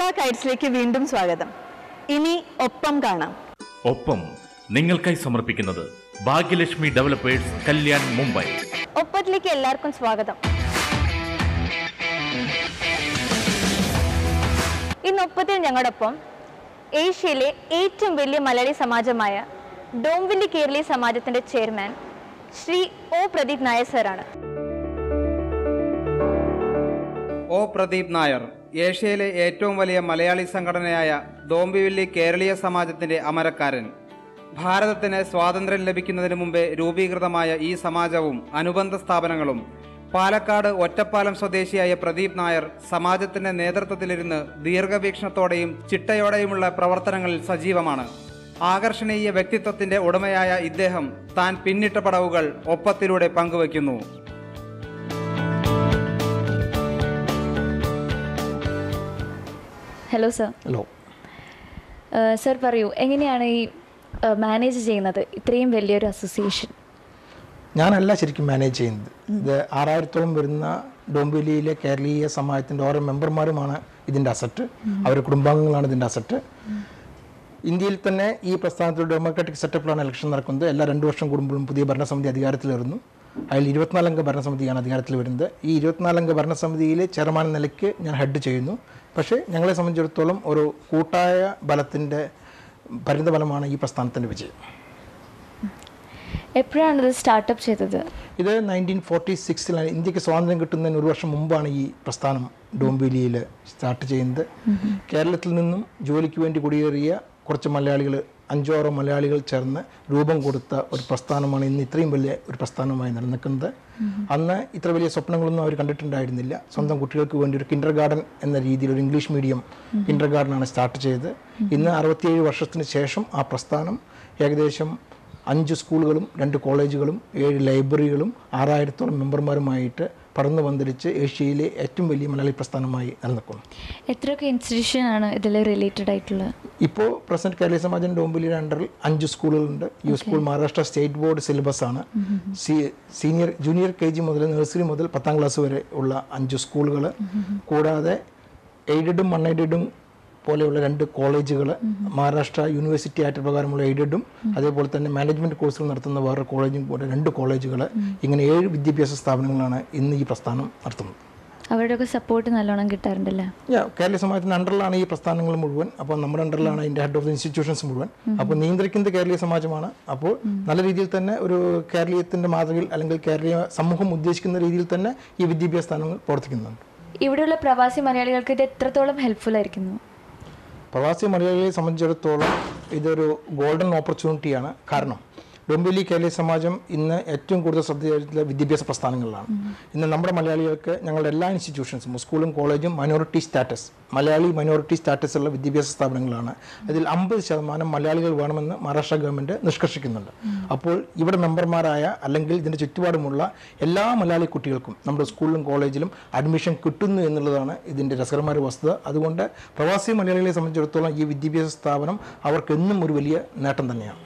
കേരള കൈറ്റ്സിലേക്ക് വീണ്ടും സ്വാഗതം. ഇനി ഒപ്പം കാണാം. ഒപ്പം നിങ്ങൾക്കായി സമർപ്പിക്കുന്നത് ഭാഗ്യലക്ഷ്മി ഡെവലപ്പേഴ്സ്, കല്യാൺ, മുംബൈ. ഒപ്പത്തിലേക്ക് എല്ലാവർക്കും സ്വാഗതം. ഇന്ന് ഒപ്പത്തിൽ ഞങ്ങളോടൊപ്പം ഏഷ്യയിലെ ഏറ്റവും വലിയ മലയാളി സമാജമായ ഡോംബിവലി കേരളീയ സമാജത്തിന്റെ ചെയർമാൻ ശ്രീ ഒ പ്രദീപ് നായർ സാറാണ്. ഒ പ്രദീപ് നായർ ഏഷ്യയിലെ ഏറ്റവും വലിയ മലയാളി സംഘടനയായ ഡോംബിവലി കേരളീയ സമാജത്തിന്റെ അമരക്കാരൻ. ഭാരതത്തിന് സ്വാതന്ത്ര്യം ലഭിക്കുന്നതിന് മുമ്പേ രൂപീകൃതമായ ഈ സമാജവും അനുബന്ധ സ്ഥാപനങ്ങളും പാലക്കാട് ഒറ്റപ്പാലം സ്വദേശിയായ പ്രദീപ് നായർ സമാജത്തിന്റെ നേതൃത്വത്തിലിരുന്ന് ദീർഘവീക്ഷണത്തോടെയും ചിട്ടയോടെയുമുള്ള പ്രവർത്തനങ്ങളിൽ സജീവമാണ്. ആകർഷണീയ വ്യക്തിത്വത്തിന്റെ ഉടമയായ ഇദ്ദേഹം താൻ പിന്നിട്ട പടവുകൾ ഒപ്പത്തിലൂടെ പങ്കുവയ്ക്കുന്നു. Hello sir. ഹലോ സർ, പറയൂ, എങ്ങനെയാണ് ഈ മാനേജ് ചെയ്യുന്നത് ഇത്രയും വലിയൊരു അസോസിയേഷൻ? ഞാനല്ല ശരിക്കും മാനേജ് ചെയ്യുന്നത്. ഇത് 6000-ഓളം വരുന്ന ഡോംബിവലിയിലെ കേരളീയ സമാജത്തിൻ്റെ ഓരോ മെമ്പർമാരുമാണ് ഇതിൻ്റെ അസറ്റ്. അവരുടെ കുടുംബാംഗങ്ങളാണ് ഇതിൻ്റെ അസറ്റ്. ഇന്ത്യയിൽ തന്നെ ഈ പ്രസ്ഥാനത്തിൽ ഡെമോക്രാറ്റിക് സെറ്റപ്പിലാണ് ഇലക്ഷൻ നടക്കുന്നത്. എല്ലാ 2 വർഷം കൂടുമ്പോഴും പുതിയ ഭരണസമിതി അധികാരത്തിൽ വരുന്നു. അതിൽ 24-അംഗ ഭരണസമിതിയാണ് അധികാരത്തിൽ വരുന്നത്. ഈ 24-അംഗ ഭരണസമിതിയിൽ ചെയർമാൻ നിലയ്ക്ക് ഞാൻ ഹെഡ് ചെയ്യുന്നു. പക്ഷേ ഞങ്ങളെ സംബന്ധിച്ചിടത്തോളം ഒരു കൂട്ടായ ബലത്തിൻ്റെ പരിണിതഫലമാണ് ഈ പ്രസ്ഥാനത്തിൻ്റെ വിജയം. എപ്പോഴാണ് ഇത് സ്റ്റാർട്ടപ്പ് ചെയ്തത്? ഇത് 1946 ഇന്ത്യക്ക് സ്വാതന്ത്ര്യം കിട്ടുന്നതിന് 1 വർഷം മുമ്പാണ് ഈ പ്രസ്ഥാനം ഡോംബിവലിയിൽ സ്റ്റാർട്ട് ചെയ്യുന്നത്. കേരളത്തിൽ നിന്നും ജോലിക്ക് വേണ്ടി കുടിയേറിയ കുറച്ച് മലയാളികൾ, 5-6 മലയാളികൾ ചേർന്ന് രൂപം കൊടുത്ത ഒരു പ്രസ്ഥാനമാണ് ഇന്ന് ഇത്രയും വലിയ ഒരു പ്രസ്ഥാനമായി നിലനിൽക്കുന്നത്. അന്ന് ഇത്ര വലിയ സ്വപ്നങ്ങളൊന്നും അവർ കണ്ടിട്ടുണ്ടായിരുന്നില്ല. സ്വന്തം കുട്ടികൾക്ക് വേണ്ടി ഒരു കിൻഡർ ഗാർഡൻ എന്ന രീതിയിൽ ഒരു ഇംഗ്ലീഷ് മീഡിയം കിൻഡർ ഗാർഡനാണ് സ്റ്റാർട്ട് ചെയ്തത്. ഇന്ന് 67 വർഷത്തിന് ശേഷം ആ പ്രസ്ഥാനം ഏകദേശം 5 സ്കൂളുകളും 2 കോളേജുകളും 7 ലൈബ്രറികളും 6000-ഓളം മെമ്പർമാരുമായിട്ട് പറന്നു പന്തലിച്ച് ഏഷ്യയിലെ ഏറ്റവും വലിയ മലയാളി പ്രസ്ഥാനമായി നിലനിൽക്കുന്നു. എത്രയൊക്കെ ഇൻസ്റ്റിറ്റ്യൂഷനാണ് ഇതിൽ റിലേറ്റഡ് ആയിട്ടുള്ളത്? ഇപ്പോൾ പ്രസന്റ് കേരളീയ സമാജം ഡോംബിവലിയുടെ അണ്ടറിൽ 5 സ്കൂളുകളുണ്ട്. ഈ school Maharashtra state board syllabus ആണ്. ജൂനിയർ KG മുതൽ നഴ്സറി മുതൽ 10ാം ക്ലാസ് വരെ ഉള്ള 5 സ്കൂളുകൾ, കൂടാതെ എയ്ഡഡും അൺഎയ്ഡഡും പോലെയുള്ള 2 കോളേജുകൾ, മഹാരാഷ്ട്ര യൂണിവേഴ്സിറ്റി ആക്ട് പ്രകാരമുള്ള എയ്ഡഡും അതേപോലെ തന്നെ മാനേജ്മെൻറ്റ് കോഴ്സുകൾ നടത്തുന്ന വേറെ കോളേജും പോലെ 2 കോളേജുകൾ, ഇങ്ങനെ 7 വിദ്യാഭ്യാസ സ്ഥാപനങ്ങളാണ് ഇന്ന് ഈ പ്രസ്ഥാനം നടത്തുന്നത്. അവരുടെയൊക്കെ സപ്പോർട്ട് നല്ലോണം കിട്ടാറുണ്ടല്ലേ? കേരളീയ സമാജത്തിൻ്റെ അണ്ടറിലാണ് ഈ പ്രസ്ഥാനങ്ങൾ മുഴുവൻ. അപ്പോൾ നമ്മുടെ അണ്ടറിലാണ് അതിൻ്റെ ഹെഡ് ഓഫ് ദി ഇൻസ്റ്റിറ്റ്യൂഷൻസ് മുഴുവൻ. അപ്പോൾ നിയന്ത്രിക്കുന്നത് കേരളീയ സമാജമാണ്. അപ്പോൾ നല്ല രീതിയിൽ തന്നെ ഒരു കേരളീയത്തിൻ്റെ മാതൃകയിൽ അല്ലെങ്കിൽ കേരളീയ സമൂഹം ഉദ്ദേശിക്കുന്ന രീതിയിൽ തന്നെ ഈ വിദ്യാഭ്യാസ സ്ഥാപനങ്ങൾ പ്രവർത്തിക്കുന്നുണ്ട്. ഇവിടെയുള്ള പ്രവാസി മലയാളികൾക്ക് ഇത് എത്രത്തോളം ഹെൽപ്ഫുൾ ആയിരിക്കുന്നു? പ്രവാസി മലയാളികളെ സംബന്ധിച്ചിടത്തോളം ഇതൊരു ഗോൾഡൻ ഓപ്പർച്യൂണിറ്റിയാണ്. കാരണം ഡോംബിവലി കേരളീയ സമാജം ഇന്ന് ഏറ്റവും കൂടുതൽ ശ്രദ്ധ ചെലുത്തുന്ന വിദ്യാഭ്യാസ പ്രസ്ഥാനങ്ങളിലാണ്. ഇന്ന് നമ്മുടെ മലയാളികൾക്ക് ഞങ്ങളുടെ എല്ലാ ഇൻസ്റ്റിറ്റ്യൂഷൻസും, സ്കൂളും കോളേജും minority status, Malayali minority status ഉള്ള വിദ്യാഭ്യാസ സ്ഥാപനങ്ങളാണ്. അതിൽ 50% മലയാളികൾ വേണമെന്ന് മഹാരാഷ്ട്ര ഗവൺമെൻറ് നിഷ്കർഷിക്കുന്നുണ്ട്. അപ്പോൾ ഇവിടെ മെമ്പർമാരായ അല്ലെങ്കിൽ ഇതിൻ്റെ ചുറ്റുപാടുമുള്ള എല്ലാ മലയാളി കുട്ടികൾക്കും നമ്മുടെ സ്കൂളിലും കോളേജിലും അഡ്മിഷൻ കിട്ടുന്നു എന്നുള്ളതാണ് ഇതിൻ്റെ രസകരമായ വസ്തുത. അതുകൊണ്ട് പ്രവാസി മലയാളികളെ സംബന്ധിച്ചിടത്തോളം ഈ വിദ്യാഭ്യാസ സ്ഥാപനം അവർക്ക് എന്നും ഒരു വലിയ നേട്ടം തന്നെയാണ്.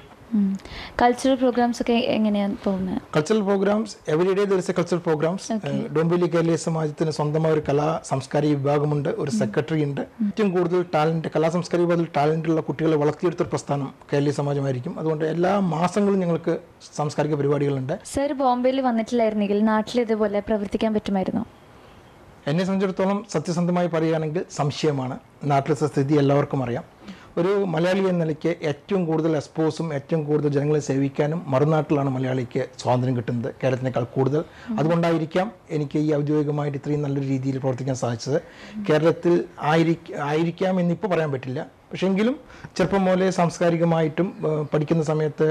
കൾച്ചറൽ പ്രോഗ്രാംസ് ഒക്കെ എങ്ങനെയാണ് പോകുന്നത്? Cultural programs every day there is a cultural programs. Dombivli കേരളീയ സമാജത്തിന് സ്വന്തമായ ഒരു കലാ സാംസ്കാരിക വിഭാഗമുണ്ട്, ഒരു സെക്രട്ടറി ഉണ്ട്. ഏറ്റവും കൂടുതൽ ടാലന്റ്, കലാ സാംസ്കാരിക വിഭാഗത്തിൽ ടാലന്റുള്ള കുട്ടികളെ വളർത്തിയെടുത്തൊരു പ്രസ്ഥാനം കേരളീയ സമാജമായിരിക്കും. അതുകൊണ്ട് എല്ലാ മാസങ്ങളും ഞങ്ങൾക്ക് സാംസ്കാരിക പരിപാടികളുണ്ട്. സർ, ബോംബെയിൽ വന്നിട്ടില്ലായിരുന്നെങ്കിൽ നാട്ടിൽ ഇതുപോലെ പ്രവർത്തിക്കാൻ പറ്റുമായിരുന്നോ? എന്നെ സംബന്ധിച്ചിടത്തോളം സത്യസന്ധമായി പറയുകയാണെങ്കിൽ സംശയമാണ്. നാട്ടിലത്തെ സ്ഥിതി എല്ലാവർക്കും അറിയാം. ഒരു മലയാളി എന്ന നിലയ്ക്ക് ഏറ്റവും കൂടുതൽ എക്സ്പോസും ഏറ്റവും കൂടുതൽ ജനങ്ങളെ സേവിക്കാനും മറുനാട്ടിലാണ് മലയാളിക്ക് സ്വാതന്ത്ര്യം കിട്ടുന്നത്, കേരളത്തിനേക്കാൾ കൂടുതൽ. അതുകൊണ്ടായിരിക്കാം എനിക്ക് ഈ ഔദ്യോഗികമായിട്ട് ഇത്രയും നല്ലൊരു രീതിയിൽ പ്രവർത്തിക്കാൻ സാധിച്ചത്. കേരളത്തിൽ ആയിരിക്കാം എന്നിപ്പോൾ പറയാൻ പറ്റില്ല. പക്ഷേ എങ്കിലും ചെറുപ്പം മുതലേ സാംസ്കാരികമായിട്ടും പഠിക്കുന്ന സമയത്ത്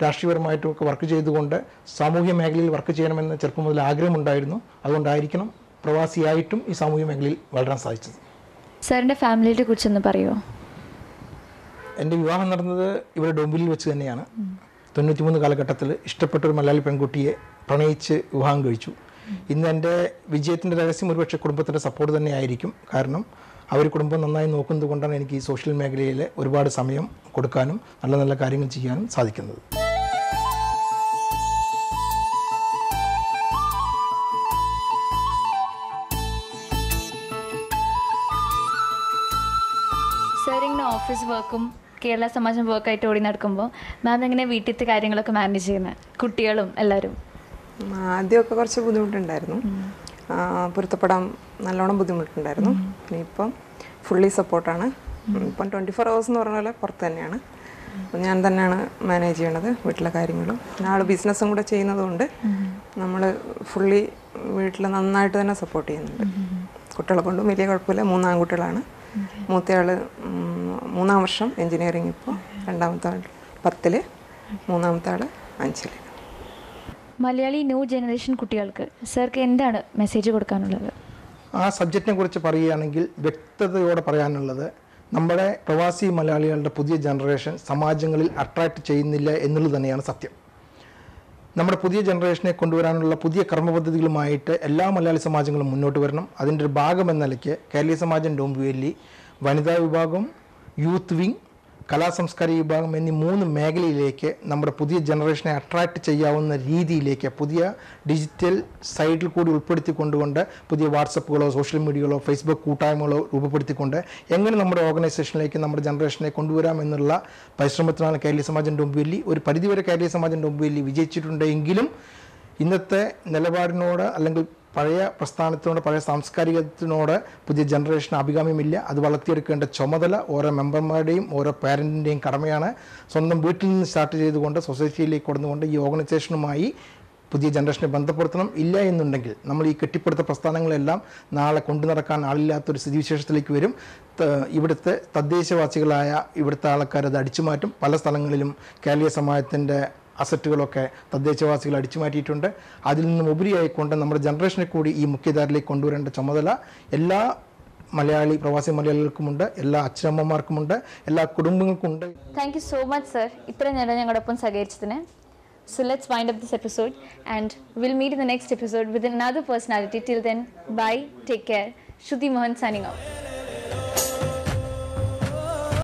രാഷ്ട്രീയപരമായിട്ടും ഒക്കെ വർക്ക് ചെയ്തുകൊണ്ട് സാമൂഹ്യ മേഖലയിൽ വർക്ക് ചെയ്യണമെന്ന് ചെറുപ്പം മുതൽ ആഗ്രഹമുണ്ടായിരുന്നു. അതുകൊണ്ടായിരിക്കണം പ്രവാസിയായിട്ടും ഈ സാമൂഹ്യ മേഖലയിൽ വളരാൻ സാധിച്ചത്. സാറിൻ്റെ ഫാമിലിയെ കുറിച്ചൊന്ന് പറയുമോ? എൻ്റെ വിവാഹം നടന്നത് ഇവിടെ ഡോംബിവലിയിൽ വെച്ച് തന്നെയാണ്. 93 കാലഘട്ടത്തിൽ ഇഷ്ടപ്പെട്ട ഒരു മലയാളി പെൺകുട്ടിയെ പ്രണയിച്ച് വിവാഹം കഴിച്ചു. ഇന്ന് എൻ്റെ വിജയത്തിൻ്റെ രഹസ്യം ഒരുപക്ഷെ കുടുംബത്തിൻ്റെ സപ്പോർട്ട് തന്നെ ആയിരിക്കും. കാരണം അവർ കുടുംബം നന്നായി നോക്കുന്നത് കൊണ്ടാണ് എനിക്ക് ഈ സോഷ്യൽ മേഖലയിൽ ഒരുപാട് സമയം കൊടുക്കാനും നല്ല നല്ല കാര്യങ്ങൾ ചെയ്യാനും സാധിക്കുന്നത്. ഓഫീസ് വർക്കും കേരള സമാജം വർക്കായിട്ട് ഓടി നടക്കുമ്പോൾ മാം എങ്ങനെ വീട്ടിലത്തെ കാര്യങ്ങളൊക്കെ മാനേജ് ചെയ്യുന്നത്, കുട്ടികളും എല്ലാവരും? ആദ്യമൊക്കെ കുറച്ച് ബുദ്ധിമുട്ടുണ്ടായിരുന്നു, പൊരുത്തപ്പെടാൻ നല്ലോണം ബുദ്ധിമുട്ടുണ്ടായിരുന്നു. പിന്നെ ഇപ്പം ഫുള്ളി സപ്പോർട്ടാണ്. ഇപ്പം 24 hours എന്ന് പറഞ്ഞ പോലെ പുറത്ത് തന്നെയാണ്. ഞാൻ തന്നെയാണ് മാനേജ് ചെയ്യണത് വീട്ടിലെ കാര്യങ്ങളും. പിന്നെ ആൾ ബിസിനസ്സും കൂടെ ചെയ്യുന്നതുകൊണ്ട് നമ്മൾ ഫുള്ളി വീട്ടിൽ നന്നായിട്ട് തന്നെ സപ്പോർട്ട് ചെയ്യുന്നുണ്ട്. കുട്ടികളെ കൊണ്ടും വലിയ കുഴപ്പമില്ല. 3 ആൺകുട്ടികളാണ്. മൂത്തയാൾ 3ാം വർഷം എൻജിനീയറിംഗ്, ഇപ്പോൾ രണ്ടാമത്തെ ആൾ 10ൽ, മൂന്നാമത്തെ ആൾ 5ൽ. മലയാളി ന്യൂ ജനറേഷൻ കുട്ടികൾക്ക് സാർക്ക് എന്താണ് മെസ്സേജ് കൊടുക്കാനുള്ളത്? ആ സബ്ജക്റ്റിനെ കുറിച്ച് പറയുകയാണെങ്കിൽ വ്യക്തതയോടെ പറയാനുള്ളത്, നമ്മുടെ പ്രവാസി മലയാളികളുടെ പുതിയ ജനറേഷൻ സമാജങ്ങളിൽ അട്രാക്റ്റ് ചെയ്യുന്നില്ല എന്നുള്ളത് തന്നെയാണ് സത്യം. നമ്മുടെ പുതിയ ജനറേഷനെ കൊണ്ടുവരാനുള്ള പുതിയ കർമ്മപദ്ധതികളുമായിട്ട് എല്ലാ മലയാളി സമാജങ്ങളും മുന്നോട്ട് വരണം. അതിൻ്റെ ഒരു ഭാഗം എന്ന നിലയ്ക്ക് കേരളീയ സമാജം ഡോംബിവലി വനിതാ വിഭാഗം, യൂത്ത് വിങ്, കലാസംസ്കാരിക വിഭാഗം എന്നീ 3 മേഖലയിലേക്ക് നമ്മുടെ പുതിയ ജനറേഷനെ അട്രാക്റ്റ് ചെയ്യാവുന്ന രീതിയിലേക്ക് പുതിയ ഡിജിറ്റൽ സൈഡിൽ കൂടി ഉൾപ്പെടുത്തിക്കൊണ്ടുകൊണ്ട് പുതിയ വാട്സപ്പുകളോ സോഷ്യൽ മീഡിയകളോ ഫേസ്ബുക്ക് കൂട്ടായ്മകളോ രൂപപ്പെടുത്തിക്കൊണ്ട് എങ്ങനെ നമ്മുടെ ഓർഗനൈസേഷനിലേക്ക് നമ്മുടെ ജനറേഷനെ കൊണ്ടുവരാം എന്നുള്ള പരിശ്രമത്തിലാണ് കേരളീയ സമാജം ഡോംബിവലി. ഒരു പരിധിവരെ കേരളീയ സമാജം ഡോംബിവലി വിജയിച്ചിട്ടുണ്ടെങ്കിലും ഇന്നത്തെ നിലപാടിനോട് അല്ലെങ്കിൽ പഴയ പ്രസ്ഥാനത്തിനോട് പഴയ സാംസ്കാരികത്തിനോട് പുതിയ ജനറേഷൻ അഭികാമ്യമില്ല. അത് വളർത്തിയെടുക്കേണ്ട ചുമതല ഓരോ മെമ്പർമാരുടെയും ഓരോ പാരൻറ്റിൻ്റെയും കടമയാണ്. സ്വന്തം വീട്ടിൽ നിന്ന് സ്റ്റാർട്ട് ചെയ്തുകൊണ്ട് സൊസൈറ്റിയിലേക്ക് കൊടുന്നുകൊണ്ട് ഈ ഓർഗനൈസേഷനുമായി പുതിയ ജനറേഷനെ ബന്ധപ്പെടുത്തണം. ഇല്ല എന്നുണ്ടെങ്കിൽ നമ്മൾ ഈ കെട്ടിപ്പടുത്ത പ്രസ്ഥാനങ്ങളെല്ലാം നാളെ കൊണ്ടു നടക്കാൻ ആളില്ലാത്തൊരു സ്ഥിതിവിശേഷത്തിലേക്ക് വരും. ഇവിടുത്തെ തദ്ദേശവാസികളായ ഇവിടുത്തെ ആൾക്കാർ അത് അടിച്ചുമാറ്റും. പല സ്ഥലങ്ങളിലും കേരളീയ സമാജത്തിൻ്റെ അസറ്റുകളൊക്കെ തദ്ദേശവാസികൾ അടിച്ചു മാറ്റിയിട്ടുണ്ട്. അതിൽ നിന്നും ഉപരിയായിക്കൊണ്ട് നമ്മുടെ ജനറേഷനെ കൂടി ഈ മുഖ്യധാരയിലേക്ക് കൊണ്ടുവരേണ്ട ചുമതല എല്ലാ മലയാളി പ്രവാസി മലയാളികൾക്കുമുണ്ട്, എല്ലാ അച്ഛനമ്മമാർക്കുമുണ്ട്, എല്ലാ കുടുംബങ്ങൾക്കുമുണ്ട്. Thank you so much sir, ഇത്ര നേരം ഞങ്ങളോടൊപ്പം സഹകരിച്ചതിന്. So let's wind up this episode and we'll meet in the next episode with another personality. Till then, bye, take care. Shruti Mohan signing out.